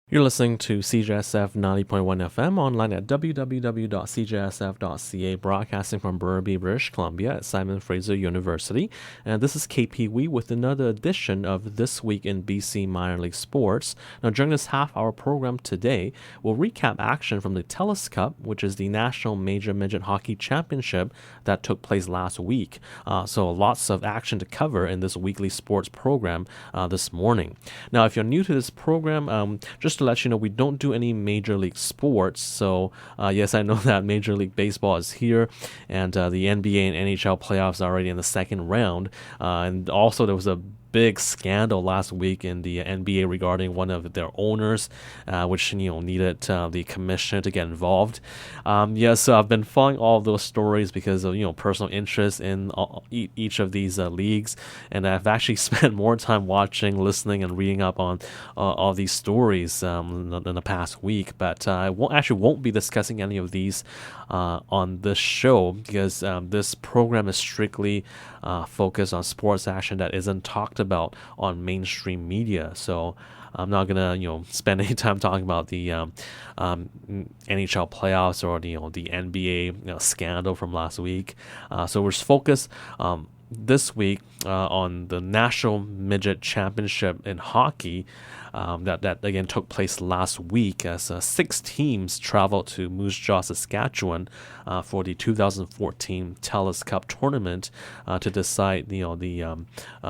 You're listening to CJSF 90.1 FM online at www.cjsf.ca, broadcasting from Burnaby, British Columbia at Simon Fraser University. And this is KPWE with another edition of This Week in BC Minor League Sports. Now, during this half-hour program today, we'll recap action from the Telus Cup, which is the National Major Midget Hockey Championship that took place last week. So lots of action to cover in this weekly sports program this morning. Now, if you're new to this program, just to let you know, we don't do any Major League sports. So, yes, I know that Major League Baseball is here, and the NBA and NHL playoffs are already in the second round. And also, there was a big scandal last week in the NBA regarding one of their owners, which needed the commissioner to get involved. So I've been following all of those stories because of personal interest in each of these leagues, and I've actually spent more time watching, listening, and reading up on all these stories in the past week. But I won't be discussing any of these on this show because this program is strictly focused on sports action that isn't talked about on mainstream media. So I'm not gonna spend any time talking about the NHL playoffs or the NBA scandal from last week. So we're focused this week on the National Midget Championship in hockey that again took place last week as 6 teams traveled to Moose Jaw, Saskatchewan for the 2014 Telus Cup tournament to decide the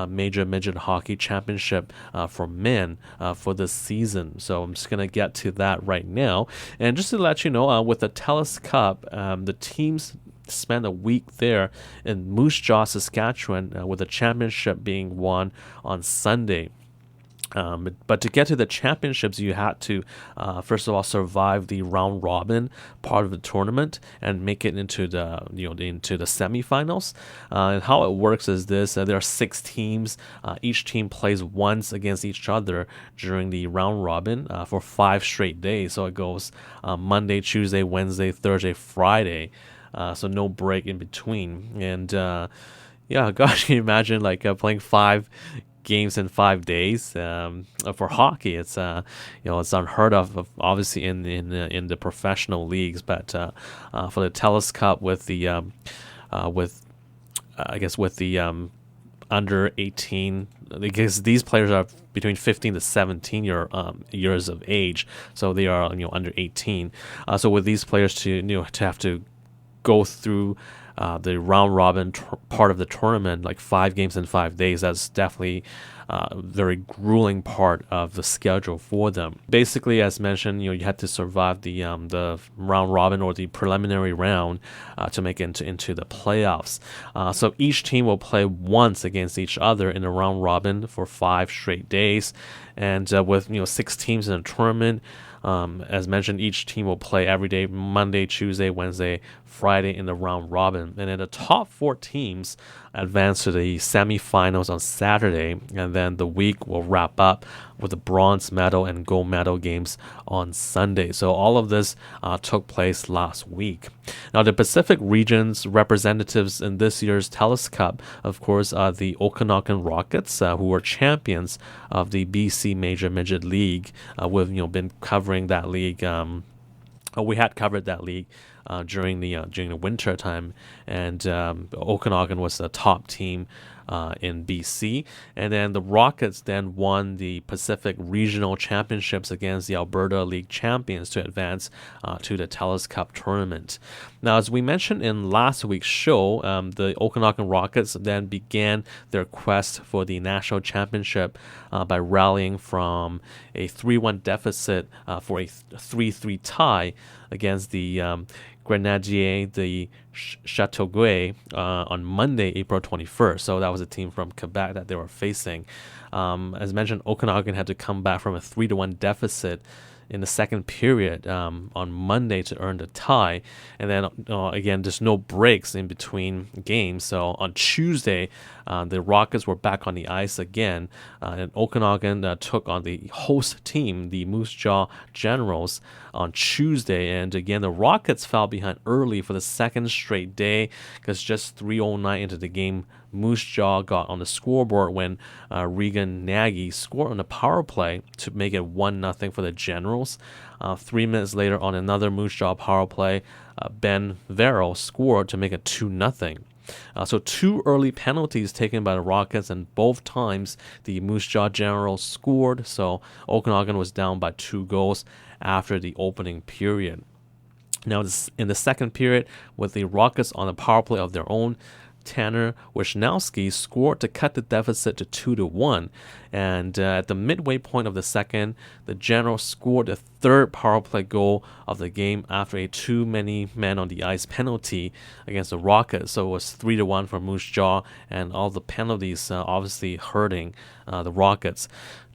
Major Midget Hockey Championship for men for this season. So I'm just going to get to that right now. And just to let you know, with the Telus Cup, the teams spent a week there in Moose Jaw, Saskatchewan, with the championship being won on Sunday. But to get to the championships, you had to, first of all, survive the round robin part of the tournament and make it into the semifinals. And how it works is this: there are 6 teams. Each team plays once against each other during the round robin for 5 straight days. So it goes Monday, Tuesday, Wednesday, Thursday, Friday. So no break in between. And gosh, can you imagine playing 5 games in 5 days for hockey? It's it's unheard of, obviously in the professional leagues, but for the Telus Cup with the under 18, because these players are between 15 to 17 years of age, so they are under 18. So with these players to have to go through the round robin part of the tournament, like 5 games in 5 days, that's definitely a very grueling part of the schedule for them. Basically, as mentioned, you had to survive the round robin or the preliminary round to make it into the playoffs. So each team will play once against each other in the round robin for 5 straight days, and with 6 teams in a tournament. As mentioned, each team will play every day, Monday, Tuesday, Wednesday, Friday in the round robin. And then the top 4 teams advance to the semifinals on Saturday, and then the week will wrap up with the bronze medal and gold medal games on Sunday. So all of this took place last week. Now, the Pacific region's representatives in this year's Telus Cup, of course, are the Okanagan Rockets, who were champions of the BC Major Midget League. We've been covering that league. We had covered that league during the winter time, and Okanagan was the top team in BC. And then the Rockets then won the Pacific Regional Championships against the Alberta League champions to advance to the Telus Cup tournament. Now, as we mentioned in last week's show, the Okanagan Rockets then began their quest for the national championship by rallying from a 3-1 deficit for a 3-3 tie against the Grenadier de Chateauguay on Monday, April 21st. So that was a team from Quebec that they were facing. As mentioned, Okanagan had to come back from a 3-1 deficit in the second period on Monday to earn the tie. And then, again, there's no breaks in between games. So on Tuesday, the Rockets were back on the ice again. And Okanagan took on the host team, the Moose Jaw Generals, on Tuesday. And again, the Rockets fell behind early for the second straight day because just 3:09 into the game, Moose Jaw got on the scoreboard when Regan Nagy scored on the power play to make it 1-0 for the Generals. 3 minutes later, on another Moose Jaw power play, Ben Verrill scored to make it 2-0. So 2 early penalties taken by the Rockets, and both times the Moose Jaw Generals scored, so Okanagan was down by 2 goals after the opening period. Now, in the second period, with the Rockets on a power play of their own, Tanner Wisnowski scored to cut the deficit to 2-1. And at the midway point of the second, the Generals scored the third power play goal of the game after a too many men on the ice penalty against the Rockets. So it was 3-1 for Moose Jaw, and all the penalties obviously hurting the Rockets.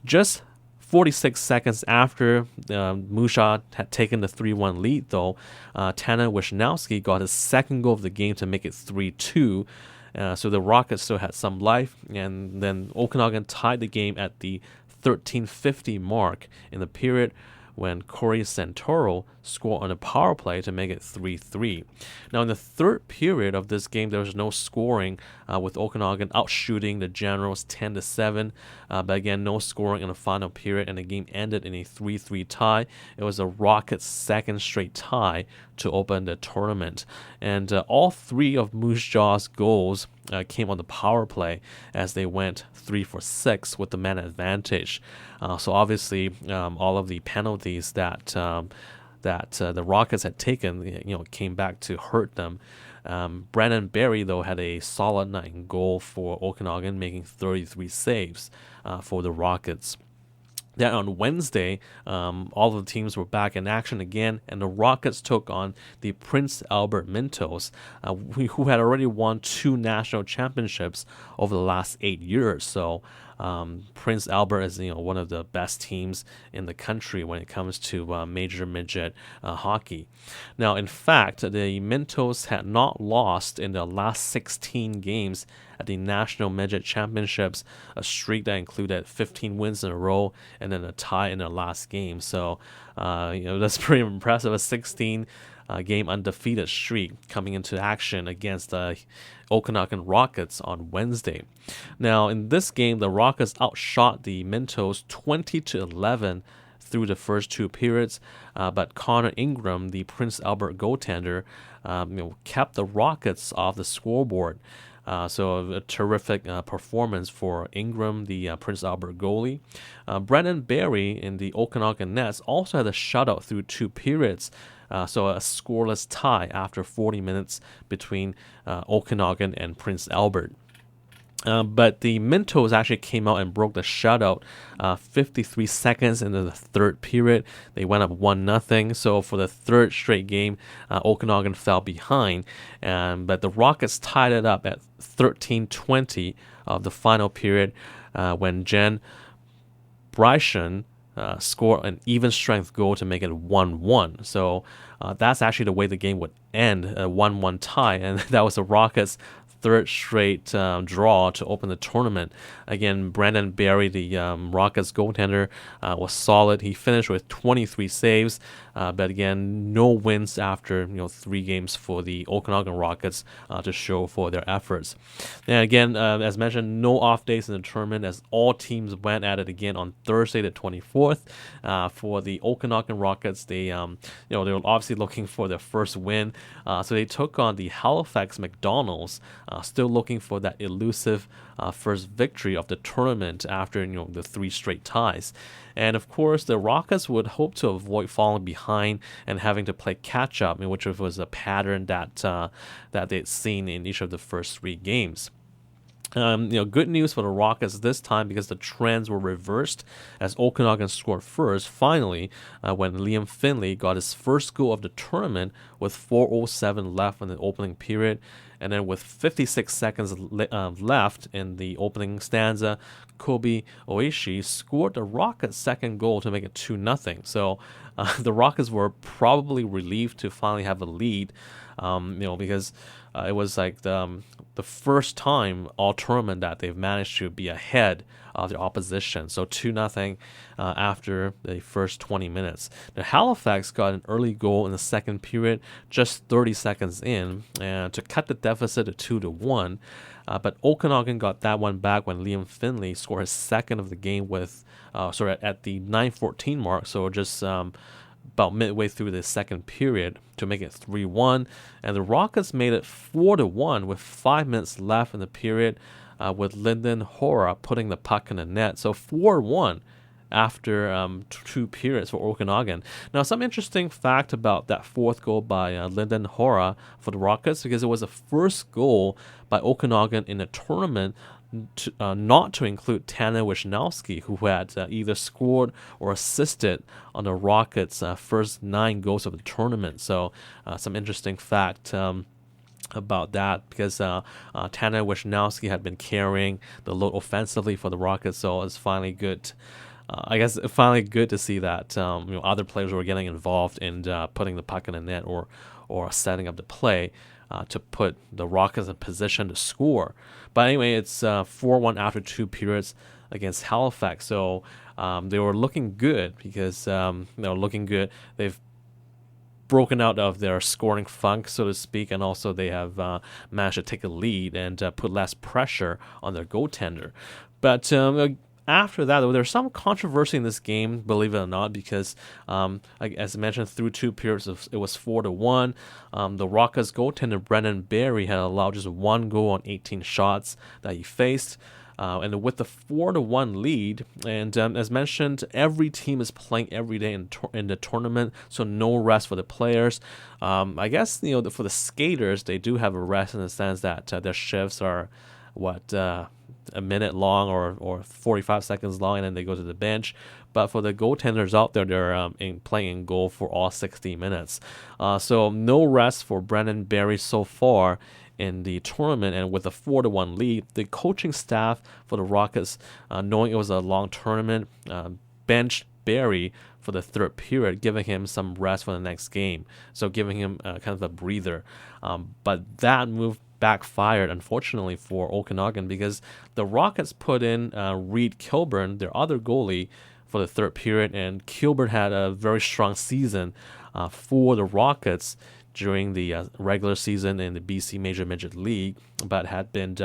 Just 46 seconds after Moose Jaw had taken the 3-1 lead, though, Tanner Wisnowski got his second goal of the game to make it 3-2. So the Rockets still had some life, and then Okanagan tied the game at the 13:50 mark in the period when Corey Santoro scored on a power play to make it 3-3. Now, in the third period of this game, there was no scoring, with Okanagan outshooting the Generals 10-7. But again, no scoring in the final period, and the game ended in a 3-3 tie. It was the Rockets' second straight tie to open the tournament. And all 3 of Moose Jaw's goals came on the power play as they went 3 for 6 with the man advantage. So obviously, all of the penalties that the Rockets had taken, came back to hurt them. Brandon Berry, though, had a solid night in goal for Okanagan, making 33 saves for the Rockets. Then on Wednesday, all of the teams were back in action again, and the Rockets took on the Prince Albert Mintos, who had already won 2 national championships over the last 8 years. So Prince Albert is one of the best teams in the country when it comes to major midget hockey. Now, in fact, the Mintos had not lost in the last 16 games at the National Midget Championships, a streak that included 15 wins in a row and then a tie in their last game. So, that's pretty impressive. A 16 game undefeated streak coming into action against the Okanagan Rockets on Wednesday. Now, in this game, the Rockets outshot the Mintos 20-11 through the first 2 periods, but Connor Ingram, the Prince Albert goaltender, kept the Rockets off the scoreboard. So a terrific performance for Ingram, the Prince Albert goalie. Brandon Berry in the Okanagan Nets also had a shutout through 2 periods. So a scoreless tie after 40 minutes between Okanagan and Prince Albert. But the Mintos actually came out and broke the shutout 53 seconds into the third period. They went up 1-0. So for the third straight game, Okanagan fell behind. But the Rockets tied it up at 13:20 of the final period when Jen Bryson scored an even strength goal to make it 1-1. So that's actually the way the game would end, a 1-1 tie. And that was the Rockets' third straight draw to open the tournament. Again, Brandon Berry, the Rockets goaltender, was solid. He finished with 23 saves, but again, no wins after 3 games for the Okanagan Rockets to show for their efforts. And again, as mentioned, no off days in the tournament as all teams went at it again on Thursday the 24th. For the Okanagan Rockets, they they were obviously looking for their first win, so they took on the Halifax McDonald's. Still looking for that elusive first victory of the tournament after the 3 straight ties. And of course, the Rockets would hope to avoid falling behind and having to play catch up, which was a pattern that they'd seen in each of the first 3 games. Good news for the Rockets this time because the trends were reversed as Okanagan scored first, finally, when Liam Finley got his first goal of the tournament with 4:07 left in the opening period. And then with 56 seconds left in the opening stanza, Kobe Oishi scored the Rockets' second goal to make it 2-0. So the Rockets were probably relieved to finally have a lead, because it was like the first time all tournament that they've managed to be ahead of their opposition. So 2-0 after the first 20 minutes. Now, Halifax got an early goal in the second period, just 30 seconds in, and to cut the deficit to 2-1. But Okanagan got that one back when Liam Finley scored his second of the game at the 9:14 mark. So just about midway through the second period to make it 3-1, and the Rockets made it 4-1 with 5 minutes left in the period, with Lyndon Hora putting the puck in the net. So 4-1 after 2 periods for Okanagan. Now, some interesting fact about that fourth goal by Lyndon Hora for the Rockets, because it was the first goal by Okanagan in a tournament not to include Tana Wisnowski, who had either scored or assisted on the Rockets' first 9 goals of the tournament. So some interesting fact about that, because Tana Wisnowski had been carrying the load offensively for the Rockets, so it's finally good. I guess finally good to see that other players were getting involved in putting the puck in the net or setting up the play to put the Rockets in position to score. But anyway, it's 4-1 after 2 periods against Halifax. So they were looking good because they're looking good. They've broken out of their scoring funk, so to speak, and also they have managed to take a lead and put less pressure on their goaltender. But after that, there's some controversy in this game, believe it or not, because as I mentioned, through 2 periods, it was 4-1. The Rockets goaltender Brendan Barry had allowed just 1 goal on 18 shots that he faced. And with the 4-1 lead, and as mentioned, every team is playing every day in the tournament, so no rest for the players. I guess for the skaters, they do have a rest in the sense that their shifts are a minute long or 45 seconds long, and then they go to the bench. But for the goaltenders out there, they're playing in goal for all 60 minutes. So no rest for Brendan Barry so far in the tournament, and with a 4-1 lead, the coaching staff for the Rockets, knowing it was a long tournament, benched Barry for the third period, giving him some rest for the next game, so giving him kind of a breather. But that move backfired, unfortunately, for Okanagan, because the Rockets put in Reed Kilburn, their other goalie, for the third period, and Kilburn had a very strong season for the Rockets during the regular season in the BC Major Midget League, but had been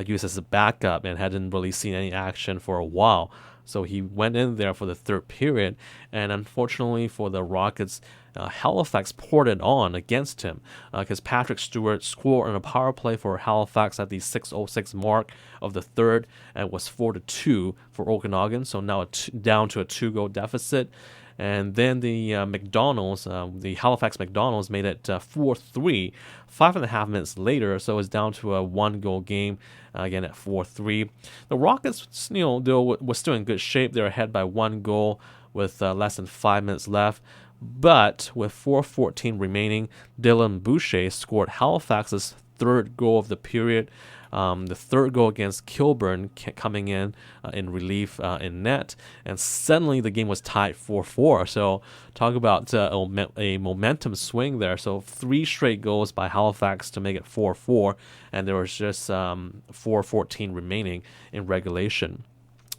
used as a backup and hadn't really seen any action for a while. So he went in there for the third period, and unfortunately for the Rockets, Halifax poured it on against him, because Patrick Stewart scored on a power play for Halifax at the 6:06 mark of the third, and it was 4-2 for Okanagan, so now down to a 2-goal deficit. And then the McDonald's, the Halifax McDonald's, made it 4-3 5.5 minutes later, so it's down to a 1-goal game, again at 4-3. The Rockets, they were still in good shape. They were ahead by 1 goal with less than 5 minutes left. But with 4:14 remaining, Dylan Boucher scored Halifax's 3rd goal of the period. The 3rd goal against Kilburn coming in relief in net, and suddenly the game was tied 4-4. So talk about a momentum swing there. So 3 straight goals by Halifax to make it 4-4, and there was just 4:14 remaining in regulation.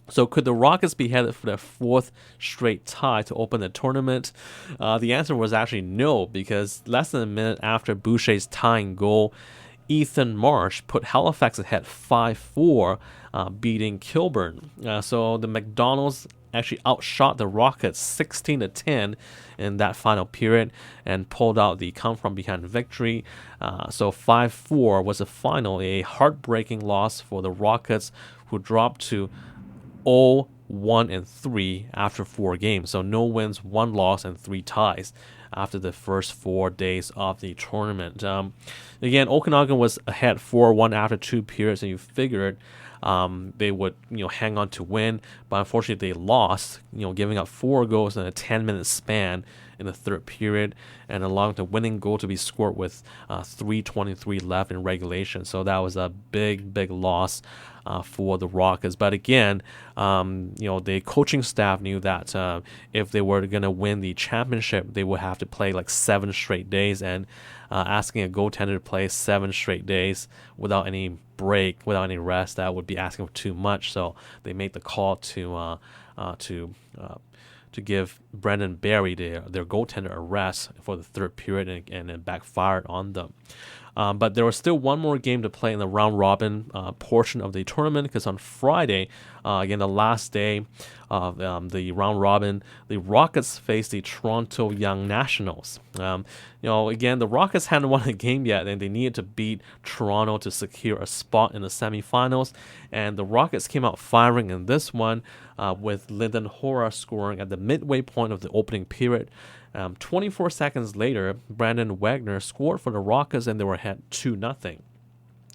So could the Rockets be headed for their 4th straight tie to open the tournament? The answer was actually no, because less than a minute after Boucher's tying goal, Ethan Marsh put Halifax ahead 5-4, beating Kilburn. So the McDonald's actually outshot the Rockets 16-10 in that final period and pulled out the come-from-behind victory. So 5-4 was the final, a heartbreaking loss for the Rockets, who dropped to 0-1-3 after 4 games. So no wins, 1 loss, and 3 ties after the first 4 days of the tournament. Again, Okanagan was ahead 4-1 after 2 periods, and you figured they would hang on to win, but unfortunately they lost, giving up 4 goals in a 10-minute span in the third period, and allowing the winning goal to be scored with 3:23 left in regulation. So that was a big loss for the Rockets. But again, the coaching staff knew that if they were going to win the championship, they would have to play like 7 straight days, and asking a goaltender to play 7 straight days without any break, without any rest, that would be asking for too much. So they made the call to give Brendan Barry, their goaltender, a rest for the third period, and it backfired on them. But there was still one more game to play in the round robin portion of the tournament, because on Friday, again the last day of the round robin, the Rockets faced the Toronto Young Nationals. Again, the Rockets hadn't won a game yet, and they needed to beat Toronto to secure a spot in the semifinals. And the Rockets came out firing in this one, with Lyndon Hora scoring at the midway point of the opening period. 24 seconds later, Brandon Wagner scored for the Rockets, and they were ahead 2-0.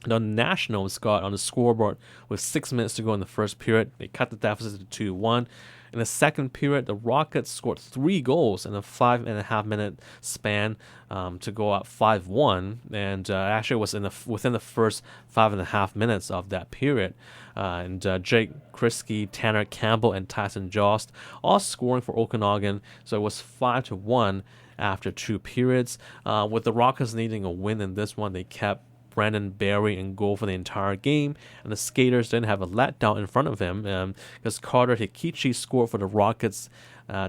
The Nationals got on the scoreboard with 6 minutes to go in the first period. They cut the deficit to 2-1. In the second period, the Rockets scored 3 goals in a 5.5 minute span to go up 5-1, and actually was within the first 5.5 minutes of that period. Jake Krisky, Tanner Campbell, and Tyson Jost all scoring for Okanagan, so it was 5-1 after 2 periods. With the Rockets needing a win in this one, they kept Brandon Barry in goal for the entire game, and the Skaters didn't have a letdown in front of him, because Carter Hikichi scored for the Rockets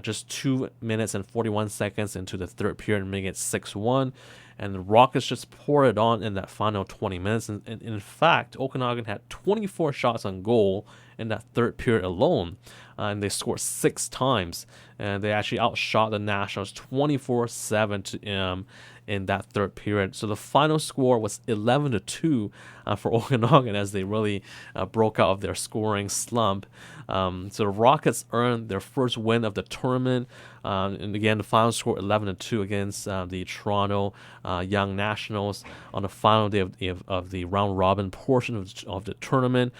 just 2 minutes and 41 seconds into the third period, making it 6-1. And the Rockets just poured it on in that final 20 minutes. And in fact, Okanagan had 24 shots on goal in that third period alone, and they scored 6 times. And they actually outshot the Nationals 24-7 in that third period. So the final score was 11-2 for Okanagan, as they really broke out of their scoring slump. So the Rockets earned their first win of the tournament. And again, the final score 11-2 against the Toronto Young Nationals on the final day of the round robin portion of the tournament.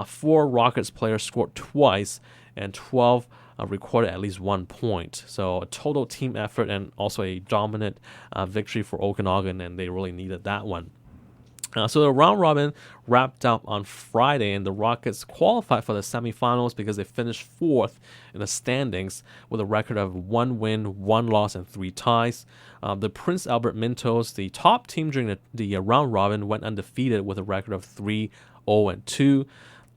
4 Rockets players scored twice, and 12 recorded at least 1 point. So a total team effort, and also a dominant victory for Okanagan, and they really needed that one. So the round robin wrapped up on Friday, and the Rockets qualified for the semifinals because they finished 4th in the standings with a record of 1 win, 1 loss, and 3 ties. The Prince Albert Mintos, the top team during the round robin, went undefeated with a record of 3-0-2.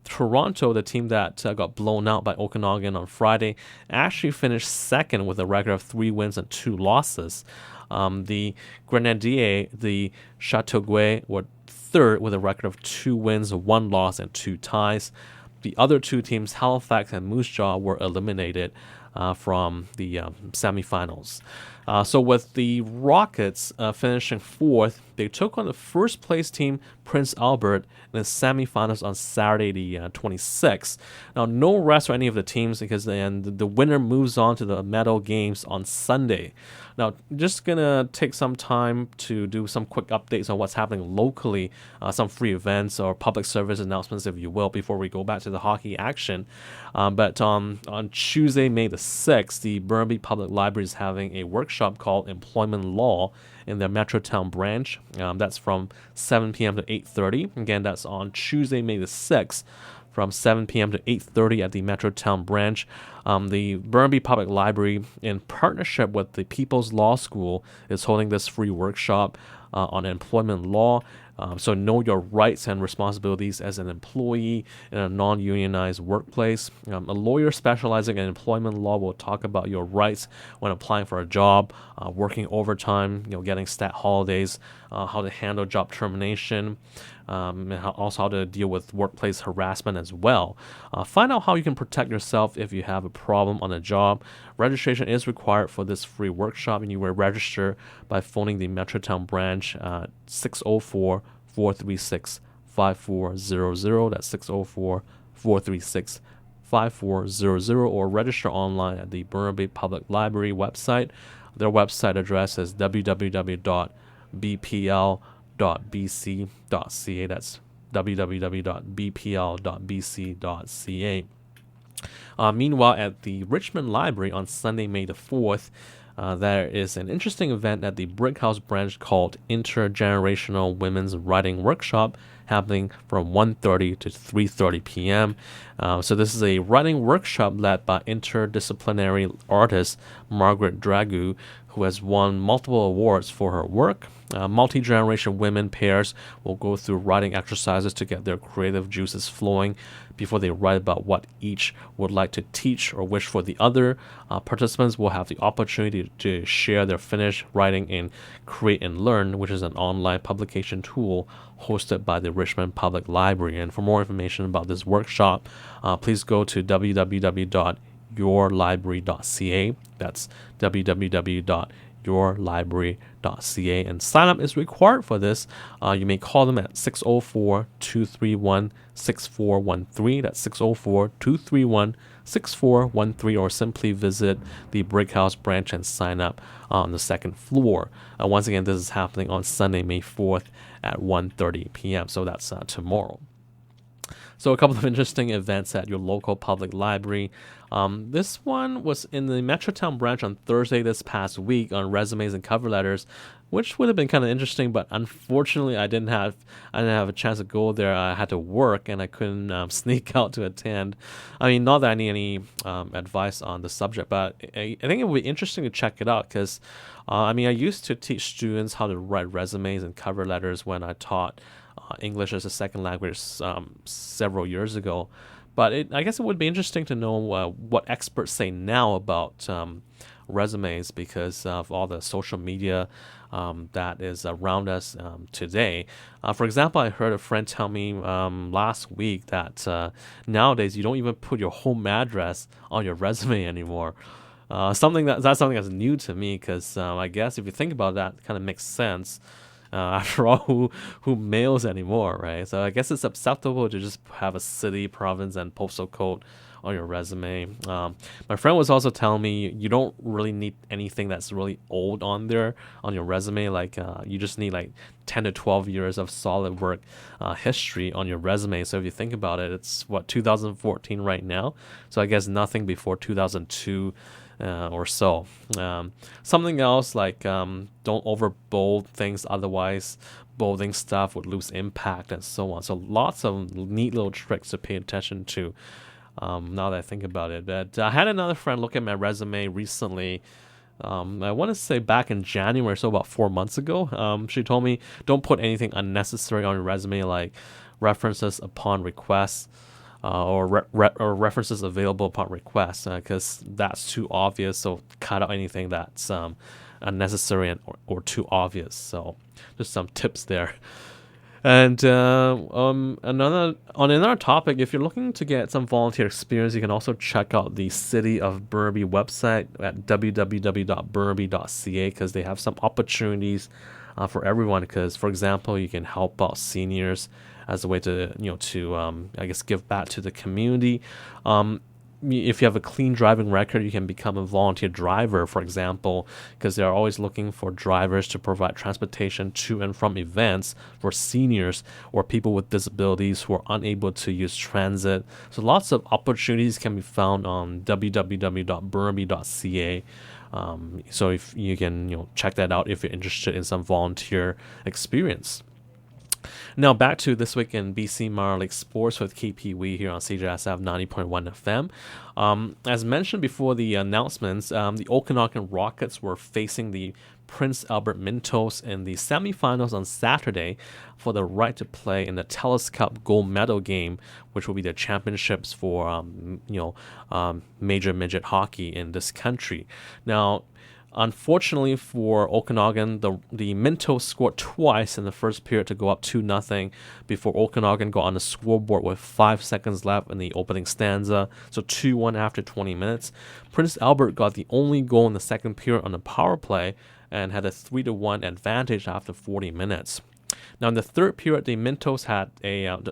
Toronto, the team that got blown out by Okanagan on Friday, actually finished 2nd with a record of 3 wins and 2 losses. The Grenadier, the Chateauguay, were 3rd with a record of 2 wins, 1 loss, and 2 ties. The other 2 teams, Halifax and Moose Jaw, were eliminated from the semifinals. So with the Rockets finishing 4th, they took on the first place team, Prince Albert, in the semifinals on Saturday the 26th. Now, no rest for any of the teams, because the winner moves on to the medal games on Sunday. Now, just going to take some time to do some quick updates on what's happening locally, some free events or public service announcements, if you will, before we go back to the hockey action. But on Tuesday, May the 6th, the Burnaby Public Library is having a workshop called Employment Law in their Metrotown branch. That's from 7 p.m. to 8:30. Again, that's on Tuesday, May the 6th, from 7 p.m. to 8:30 at the Metrotown branch. The Burnaby Public Library, in partnership with the People's Law School, is holding this free workshop on employment law. So know your rights and responsibilities as an employee in a non-unionized workplace. A lawyer specializing in employment law will talk about your rights when applying for a job, working overtime, getting stat holidays, how to handle job termination, and also how to deal with workplace harassment as well. Find out how you can protect yourself if you have a problem on a job. Registration is required for this free workshop, and you will register by phoning the Metrotown branch 604-436-5400. That's 604-436-5400, or register online at the Burnaby Public Library website. Their website address is www.bpl.bc.ca. That's www.bpl.bc.ca. Meanwhile, at the Richmond Library on Sunday, May the 4th, there is an interesting event at the Brickhouse branch called Intergenerational Women's Writing Workshop, happening from 1:30 to 3:30 p.m. So this is a writing workshop led by interdisciplinary artist Margaret Dragu, who has won multiple awards for her work. Multi-generation women pairs will go through writing exercises to get their creative juices flowing before they write about what each would like to teach or wish for the other. Participants will have the opportunity to share their finished writing in Create and Learn, which is an online publication tool hosted by the Richmond Public Library. And for more information about this workshop, please go to www.yourlibrary.ca. That's www.yourlibrary.ca, and sign up is required for this. You may call them at 604-231-6413. That's 604-231-6413, or simply visit the Brickhouse branch and sign up on the second floor. Once again, this is happening on Sunday, May 4th at 1:30 p.m. So that's tomorrow. So a couple of interesting events at your local public library. This one was in the Metrotown branch on Thursday this past week on resumes and cover letters, which would have been kind of interesting, but unfortunately I didn't have a chance to go there. I had to work and I couldn't sneak out to attend. I mean, not that I need any advice on the subject, but I think it would be interesting to check it out because, I used to teach students how to write resumes and cover letters when I taught English as a second language several years ago. But I guess it would be interesting to know what experts say now about resumes because of all the social media that is around us today. For example, I heard a friend tell me last week that nowadays you don't even put your home address on your resume anymore. That's something that's new to me because I guess if you think about that, it kind of makes sense. After all, who mails anymore, right? So I guess it's acceptable to just have a city, province, and postal code on your resume. My friend was also telling me you don't really need anything that's really old on there on your resume. Like you just need like 10 to 12 years of solid work history on your resume. So if you think about it, it's 2014 right now. So I guess nothing before 2002. Or so. Something else like don't overbold things, otherwise bolding stuff would lose impact and so on. So lots of neat little tricks to pay attention to now that I think about it. But I had another friend look at my resume recently. I want to say back in January, so about 4 months ago. She told me don't put anything unnecessary on your resume like references upon request. Or references available upon request, because that's too obvious. So cut out anything that's unnecessary or too obvious. So just some tips there. And another topic, if you're looking to get some volunteer experience, you can also check out the City of Burnaby website at www.burnaby.ca because they have some opportunities for everyone. Because, for example, you can help out seniors as a way to give back to the community. If you have a clean driving record, you can become a volunteer driver, for example, because they're always looking for drivers to provide transportation to and from events for seniors or people with disabilities who are unable to use transit. So lots of opportunities can be found on www.burnaby.ca. So if you can check that out if you're interested in some volunteer experience. Now back to This Week in BC Minor League Sports with KPW here on CJSF 90.1 FM. As mentioned before the announcements, the Okanagan Rockets were facing the Prince Albert Mintos in the semifinals on Saturday for the right to play in the Telus Cup gold medal game, which will be the championships for major midget hockey in this country. Now, unfortunately for Okanagan, the Mintos scored twice in the first period to go up 2-0 before Okanagan got on the scoreboard with 5 seconds left in the opening stanza, so 2-1 after 20 minutes. Prince Albert got the only goal in the second period on the power play and had a 3-1 advantage after 40 minutes. Now in the third period, the Mintos had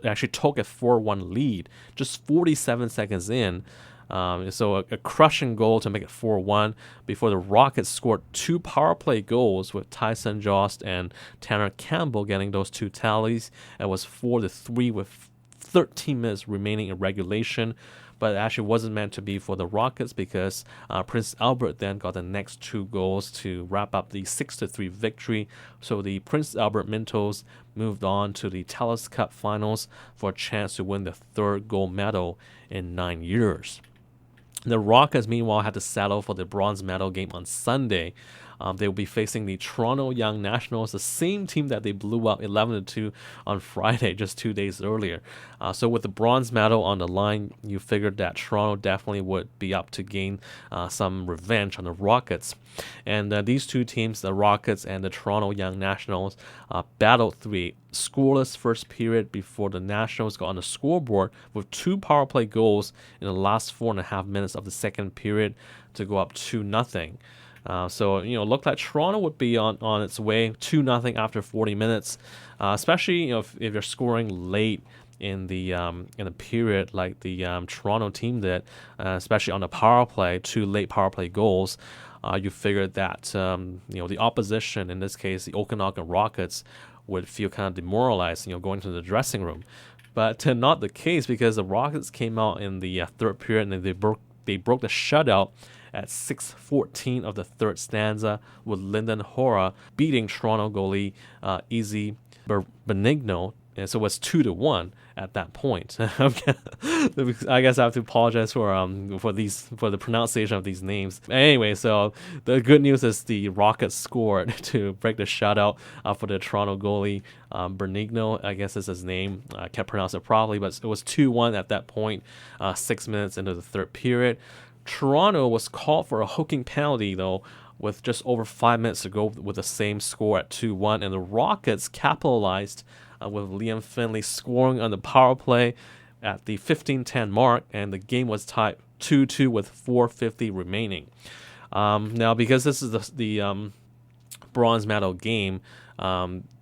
actually took a 4-1 lead just 47 seconds in. So a crushing goal to make it 4-1 before the Rockets scored 2 power play goals with Tyson Jost and Tanner Campbell getting those 2 tallies. It was 4-3 with 13 minutes remaining in regulation, but it actually wasn't meant to be for the Rockets because Prince Albert then got the next 2 goals to wrap up the 6-3 victory. So the Prince Albert Mintos moved on to the Telus Cup finals for a chance to win the 3rd gold medal in 9 years. The Rockets, meanwhile, had to settle for the bronze medal game on Sunday. They will be facing the Toronto Young Nationals, the same team that they blew up 11-2 on Friday, just 2 days earlier. So with the bronze medal on the line, you figured that Toronto definitely would be up to gain some revenge on the Rockets. And these two teams, the Rockets and the Toronto Young Nationals, battled through a scoreless first period before the Nationals got on the scoreboard with 2 power play goals in the last 4.5 minutes of the second period to go up 2-0. So, looked like Toronto would be on its way 2-0 after 40 minutes, especially, if you're scoring late in the period like the Toronto team did, especially on the power play, 2 late power play goals. You figured that, the opposition, in this case, the Okanagan Rockets, would feel kind of demoralized, going to the dressing room. But not the case, because the Rockets came out in the third period and they broke the shutout at 6:14 of the third stanza, with Lyndon Hora beating Toronto goalie Easy Benigno. And so it was 2-1 at that point. I guess I have to apologize for the pronunciation of these names. Anyway, so the good news is the Rockets scored to break the shutout for the Toronto goalie Benigno. I guess is his name. I can't pronounce it properly, but it was 2-1 at that point. 6 minutes into the third period. Toronto was called for a hooking penalty though, with just over 5 minutes to go, with the same score at 2-1, and the Rockets capitalized with Liam Finley scoring on the power play at the 15:10 mark, and the game was tied 2-2 with 4:50 remaining. Now, because this is the bronze medal game,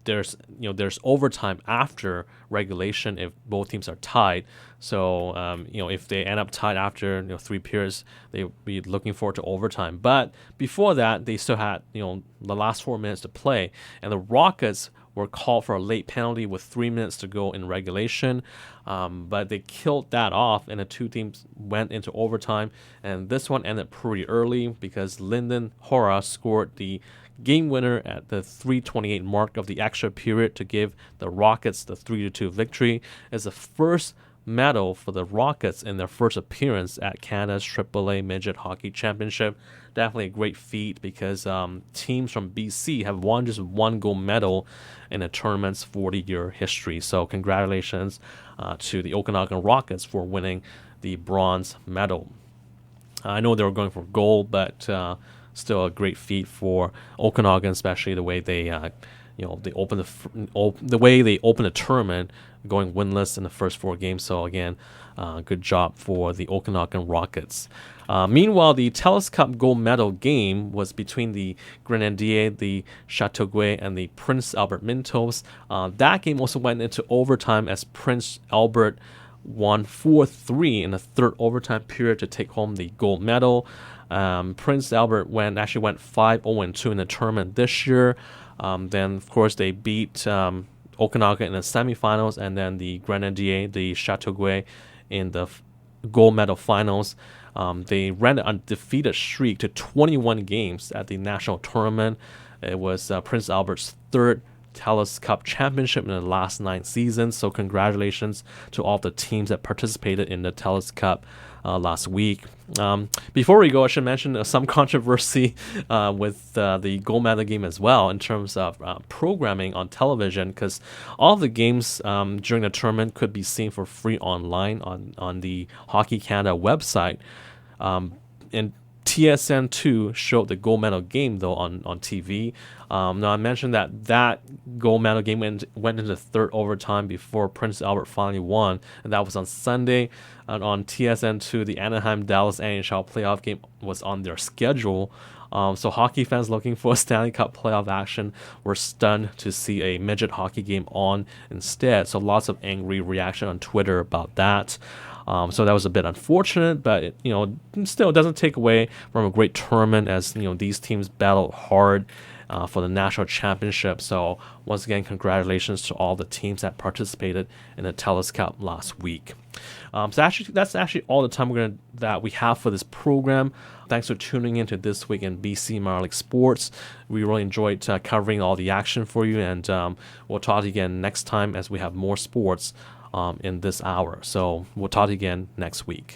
there's overtime after regulation if both teams are tied. So if they end up tied after 3 periods, they'll be looking forward to overtime. But before that, they still had the last 4 minutes to play, and the Rockets were called for a late penalty with 3 minutes to go in regulation, but they killed that off, and the two teams went into overtime. And this one ended pretty early because Lyndon Hora scored the game winner at the 3:28 mark of the extra period to give the Rockets the 3-2 victory. It's the first medal for the Rockets in their first appearance at Canada's AAA Midget Hockey Championship. Definitely a great feat, because teams from BC have won just 1 gold medal in the tournament's 40-year history. So congratulations to the Okanagan Rockets for winning the bronze medal. I know they were going for gold, but still a great feat for Okanagan, especially the way they they opened the tournament, going winless in the first 4 games. So again, good job for the Okanagan Rockets. Meanwhile, the Telus Cup gold medal game was between the Grenadier, the Chateauguay, and the Prince Albert Mintos. That game also went into overtime as Prince Albert won 4-3 in the third overtime period to take home the gold medal. Prince Albert went 5-0-2 in the tournament this year. Then, of course, they beat Okanagan in the semifinals, and then the Grenadier, the Chateauguay, in the gold medal finals. They ran an undefeated streak to 21 games at the national tournament. It was Prince Albert's 3rd Telus Cup championship in the last 9 seasons. So congratulations to all the teams that participated in the Telus Cup last week. Before we go, I should mention some controversy with the gold medal game as well, in terms of programming on television, because all of the games during the tournament could be seen for free online on the Hockey Canada website. And TSN2 showed the gold medal game though on TV. Now I mentioned that gold medal game went into the third overtime before Prince Albert finally won, and that was on Sunday. And on TSN2, the Anaheim-Dallas NHL playoff game was on their schedule. So hockey fans looking for a Stanley Cup playoff action were stunned to see a midget hockey game on instead. So lots of angry reaction on Twitter about that. So that was a bit unfortunate, but it still doesn't take away from a great tournament, as these teams battled hard for the national championship. So once again, congratulations to all the teams that participated in the Telus Cup last week. So that's actually all the time that we have for this program. Thanks for tuning in to This Week in BC Minor League Sports. We really enjoyed covering all the action for you, and we'll talk to you again next time as we have more sports in this hour. So we'll talk to you again next week.